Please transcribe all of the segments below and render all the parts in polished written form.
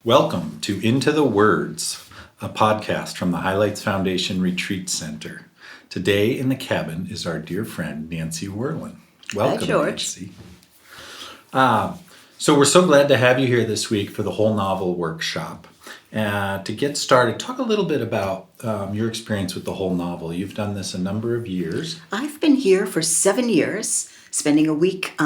Welcome to Into the Words, a podcast from the Highlights Foundation Retreat Center. Today in the cabin is our dear friend, Nancy Werlin. Welcome, Hi, George. Nancy. So we're so glad to have you here this week for the whole novel workshop. To get started, talk a little bit about your experience with the whole novel. You've done this a number of years. I've been here for 7 years, spending a week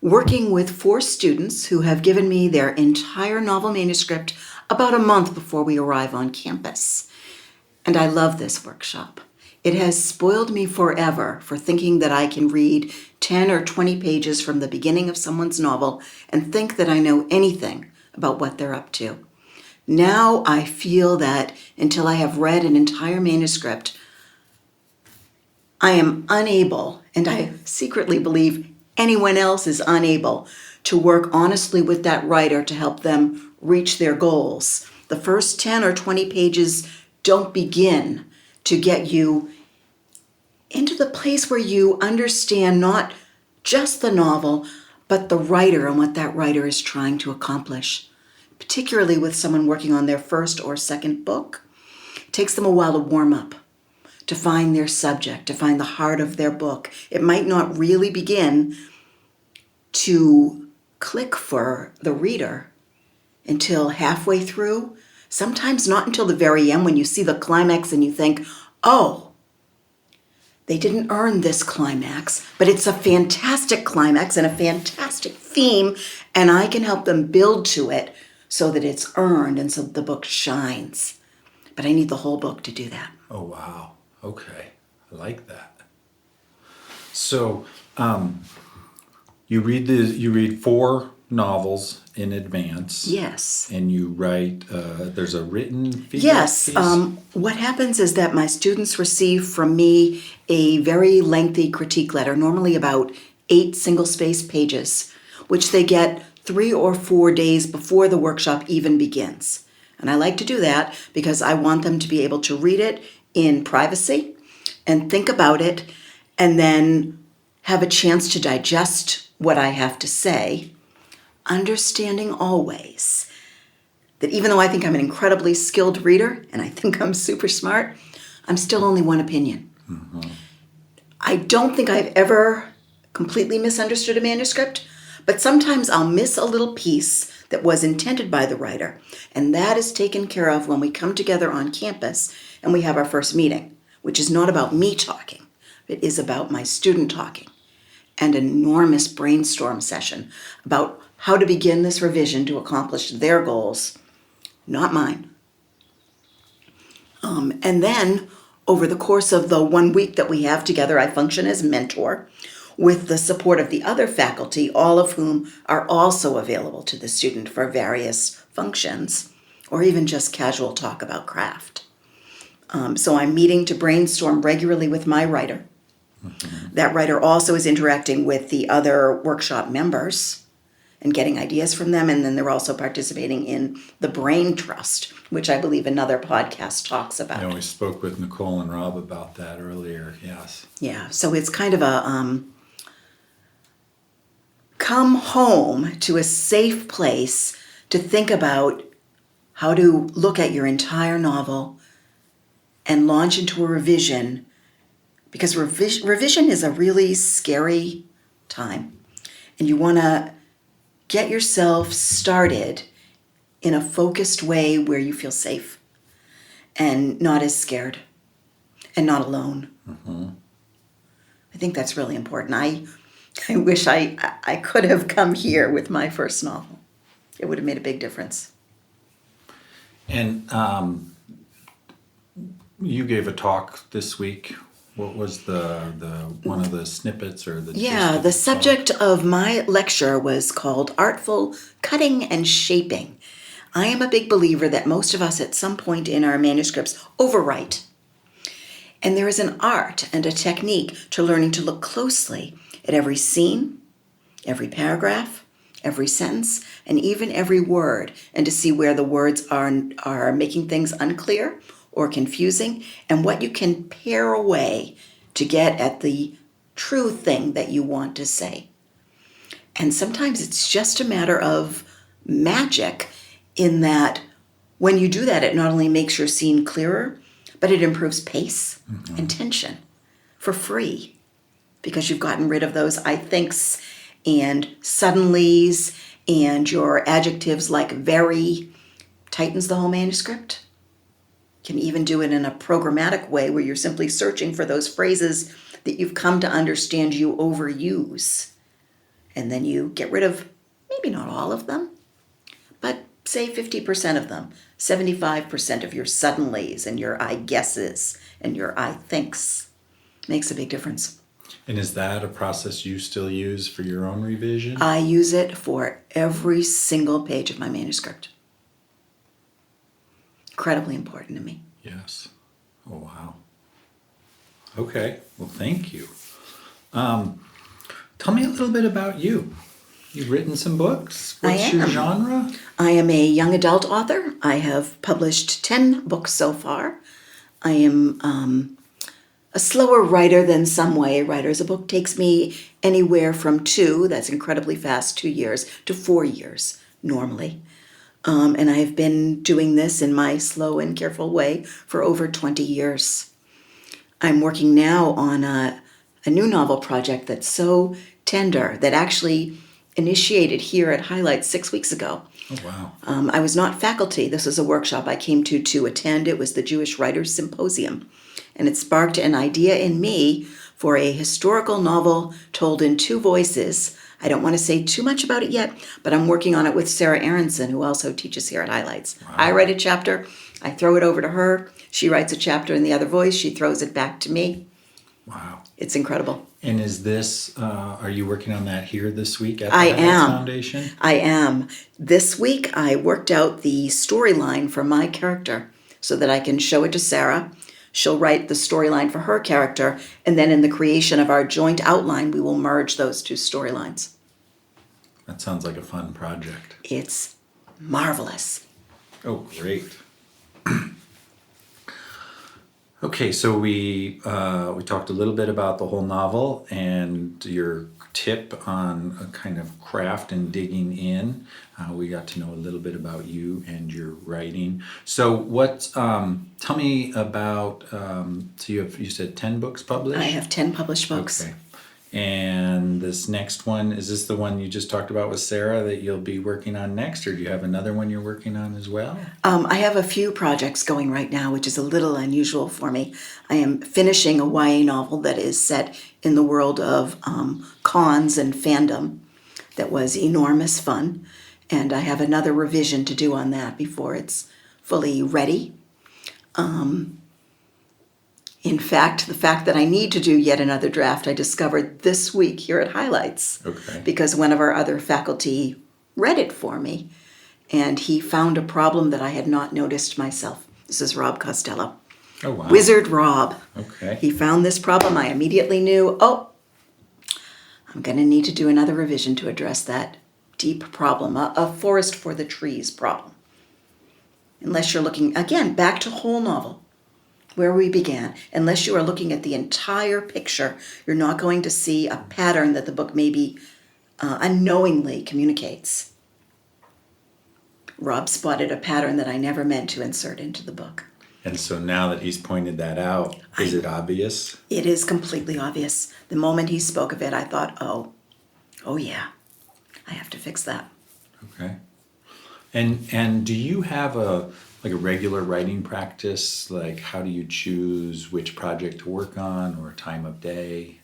working with 4 students who have given me their entire novel manuscript about a month before we arrive on campus. And I love this workshop. It has spoiled me forever for thinking that I can read 10 or 20 pages from the beginning of someone's novel and think that I know anything about what they're up to. Now I feel that until I have read an entire manuscript, I am unable, and I secretly believe anyone else is unable, to work honestly with that writer to help them reach their goals. The first 10 or 20 pages don't begin to get you into the place where you understand not just the novel, but the writer and what that writer is trying to accomplish. Particularly with someone working on their first or second book, it takes them a while to warm up, to find their subject, to find the heart of their book. It might not really begin to click for the reader until halfway through, sometimes not until the very end when you see the climax and you think, oh, they didn't earn this climax, but it's a fantastic climax and a fantastic theme, and I can help them build to it so that it's earned and so that the book shines. But I need the whole book to do that. Oh, wow. Okay. I like that. So, you read 4 novels in advance. Yes. And you write, there's a written feedback Yes. piece? What happens is that my students receive from me a very lengthy critique letter, normally about 8 single-spaced pages, which they get 3 or 4 days before the workshop even begins. And I like to do that because I want them to be able to read it in privacy and think about it and then have a chance to digest what I have to say, understanding always that even though I think I'm an incredibly skilled reader and I think I'm super smart, I'm still only one opinion. Mm-hmm. I don't think I've ever completely misunderstood a manuscript, but sometimes I'll miss a little piece that was intended by the writer, and that is taken care of when we come together on campus and we have our first meeting, which is not about me talking. It is about my student talking, and an enormous brainstorm session about how to begin this revision to accomplish their goals, not mine. And then, over the course of the 1 week that we have together, I function as mentor with the support of the other faculty, all of whom are also available to the student for various functions, or even just casual talk about craft. So I'm meeting to brainstorm regularly with my writer. Mm-hmm. That writer also is interacting with the other workshop members and getting ideas from them, and then they're also participating in the Brain Trust, which I believe another podcast talks about. Yeah, we spoke with Nicole and Rob about that earlier, yes. Yeah, so it's kind of a come home to a safe place to think about how to look at your entire novel and launch into a revision, because revision is a really scary time, and you want to get yourself started in a focused way where you feel safe and not as scared and not alone. Mm-hmm. I think that's really important. I wish I could have come here with my first novel. It would have made a big difference. And you gave a talk this week. What was the one of the snippets or the Yeah, the subject of my lecture was called Artful, Cutting and Shaping. I am a big believer that most of us at some point in our manuscripts overwrite. And there is an art and a technique to learning to look closely at every scene, every paragraph, every sentence, and even every word, and to see where the words are making things unclear or confusing, and what you can pare away to get at the true thing that you want to say. And sometimes it's just a matter of magic in that when you do that, it not only makes your scene clearer, but it improves pace and tension for free because you've gotten rid of those I thinks and suddenlies and your adjectives like very tightens the whole manuscript. You can even do it in a programmatic way where you're simply searching for those phrases that you've come to understand you overuse. And then you get rid of maybe not all of them, but say 50% of them, 75% of your suddenlies and your I guesses and your I thinks. Makes a big difference. And is that a process you still use for your own revision? I use it for every single page of my manuscript. Incredibly important to me. Yes. Oh, wow. Okay. Well, thank you. Tell me a little bit about you. You've written some books. What's your genre? I am a young adult author. I have published 10 books so far. I am a slower writer than some way writers. A book takes me anywhere from 2, that's incredibly fast, 2 years, to 4 years normally. And I have been doing this in my slow and careful way for over 20 years. I'm working now on a new novel project that's so tender that actually initiated here at Highlights 6 weeks ago. Oh, wow. I was not faculty. This was a workshop I came to attend. It was the Jewish Writers Symposium. And it sparked an idea in me for a historical novel told in 2 voices. I don't want to say too much about it yet, but I'm working on it with Sarah Aronson, who also teaches here at Highlights. Wow. I write a chapter, I throw it over to her. She writes a chapter in the other voice. She throws it back to me. Wow. It's incredible. And is this, are you working on that here this week at the I Highlights am. Foundation? I am. This week I worked out the storyline for my character so that I can show it to Sarah. She'll write the storyline for her character, and then in the creation of our joint outline, we will merge those 2 storylines. That sounds like a fun project. It's marvelous. Oh, great. Okay, so we talked a little bit about the whole novel and your tip on a kind of craft and digging in. We got to know a little bit about you and your writing. So tell me about, so you said 10 books published? I have 10 published books. Okay. And this next one, is this the one you just talked about with Sarah that you'll be working on next, or do you have another one you're working on as well? I have a few projects going right now, which is a little unusual for me. I am finishing a YA novel that is set in the world of cons and fandom that was enormous fun. And I have another revision to do on that before it's fully ready. In fact, the fact that I need to do yet another draft, I discovered this week here at Highlights. Okay. Because one of our other faculty read it for me, and he found a problem that I had not noticed myself. This is Rob Costello. Oh, wow. Wizard Rob. Okay. He found this problem. I immediately knew, I'm going to need to do another revision to address that deep problem, a forest for the trees problem. Unless you're looking, again, back to whole novel, where we began. Unless you are looking at the entire picture, you're not going to see a pattern that the book maybe unknowingly communicates. Rob spotted a pattern that I never meant to insert into the book. And so now that he's pointed that out, is it obvious? It is completely obvious. The moment he spoke of it, I thought, oh yeah, I have to fix that. Okay. And do you have a regular writing practice? Like, how do you choose which project to work on or time of day?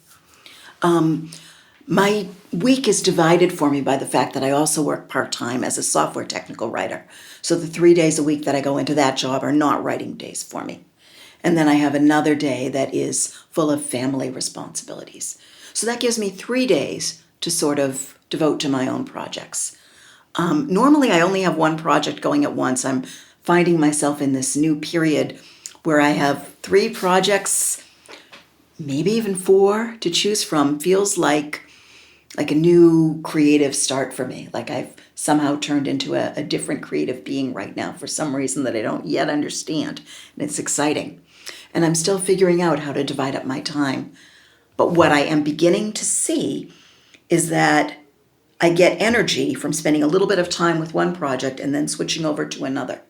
My week is divided for me by the fact that I also work part-time as a software technical writer. So the 3 days a week that I go into that job are not writing days for me. And then I have another day that is full of family responsibilities. So that gives me 3 days to sort of devote to my own projects. Normally I only have one project going at once. I'm finding myself in this new period where I have 3 projects, maybe even 4 to choose from. Feels like a new creative start for me. Like I've somehow turned into a different creative being right now for some reason that I don't yet understand. And it's exciting. And I'm still figuring out how to divide up my time. But what I am beginning to see is that I get energy from spending a little bit of time with one project and then switching over to another.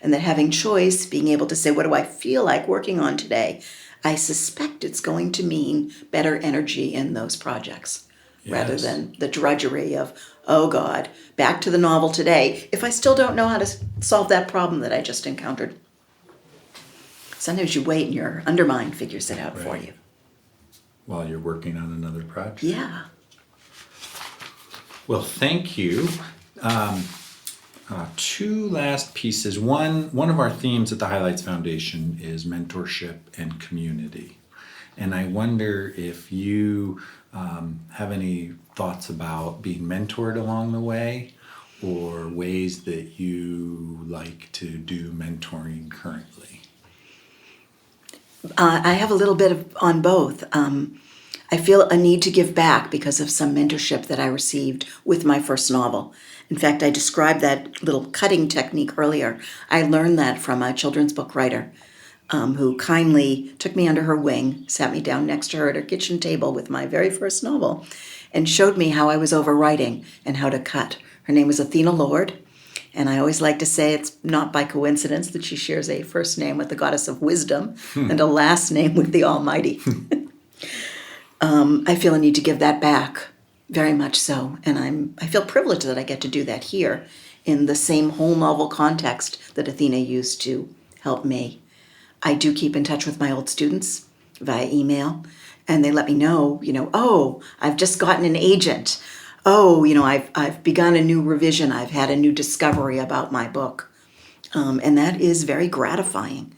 And that having choice, being able to say, what do I feel like working on today? I suspect it's going to mean better energy in those projects rather Yes. than the drudgery of, oh God, back to the novel today, if I still don't know how to solve that problem that I just encountered. Sometimes you wait and your undermind figures it out for Right. you. While you're working on another project. Yeah. Well, thank you. Two last pieces. One of our themes at the Highlights Foundation is mentorship and community. And I wonder if you have any thoughts about being mentored along the way, or ways that you like to do mentoring currently. I have a little bit on both. I feel a need to give back because of some mentorship that I received with my first novel. In fact, I described that little cutting technique earlier. I learned that from a children's book writer who kindly took me under her wing, sat me down next to her at her kitchen table with my very first novel, and showed me how I was overwriting and how to cut. Her name was Athena Lord. And I always like to say it's not by coincidence that she shares a first name with the goddess of wisdom and a last name with the Almighty. I feel a need to give that back, very much so. And I feel privileged that I get to do that here in the same whole novel context that Athena used to help me. I do keep in touch with my old students via email, and they let me know, oh, I've just gotten an agent. Oh, I've begun a new revision. I've had a new discovery about my book. And that is very gratifying.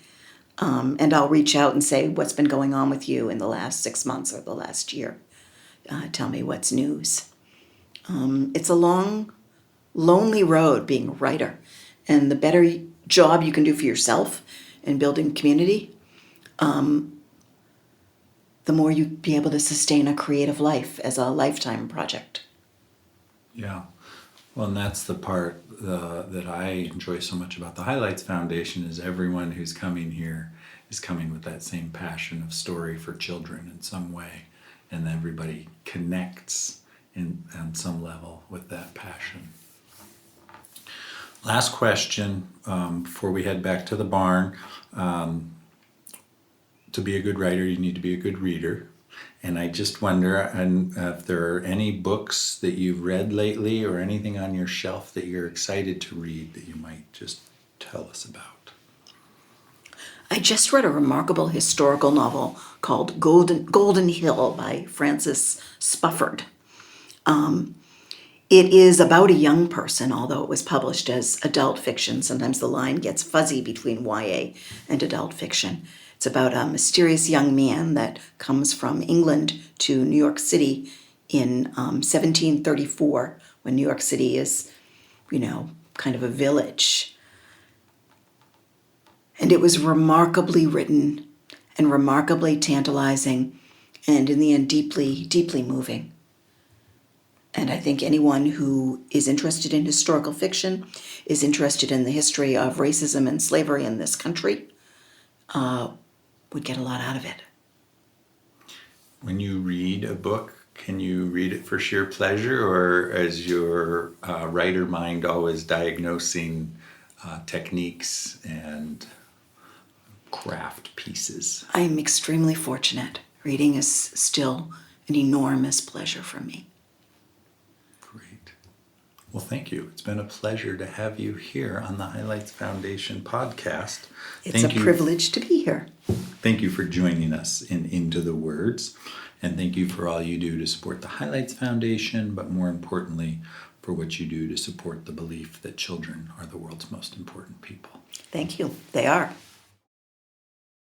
And I'll reach out and say, what's been going on with you in the last 6 months or the last year? Tell me what's news. It's a long, lonely road being a writer. And the better job you can do for yourself in building community, the more you be able to sustain a creative life as a lifetime project. Yeah. Well, and that's the part that I enjoy so much about the Highlights Foundation is everyone who's coming here is coming with that same passion of story for children in some way. And everybody connects on some level with that passion. Last question before we head back to the barn. To be a good writer, you need to be a good reader. And I just wonder if there are any books that you've read lately or anything on your shelf that you're excited to read that you might just tell us about. I just read a remarkable historical novel called Golden Hill by Francis Spufford. It is about a young person, although it was published as adult fiction. Sometimes the line gets fuzzy between YA and adult fiction. It's about a mysterious young man that comes from England to New York City in 1734, when New York City is, kind of a village. And it was remarkably written and remarkably tantalizing and in the end deeply, deeply moving. And I think anyone who is interested in historical fiction, is interested in the history of racism and slavery in this country, would get a lot out of it. When you read a book, can you read it for sheer pleasure, or is your writer mind always diagnosing techniques and craft pieces? I am extremely fortunate. Reading is still an enormous pleasure for me. Great. Well, thank you. It's been a pleasure to have you here on the Highlights Foundation podcast. It's a privilege to be here. Thank you for joining us in Into the Words. And thank you for all you do to support the Highlights Foundation, but more importantly, for what you do to support the belief that children are the world's most important people. Thank you. They are.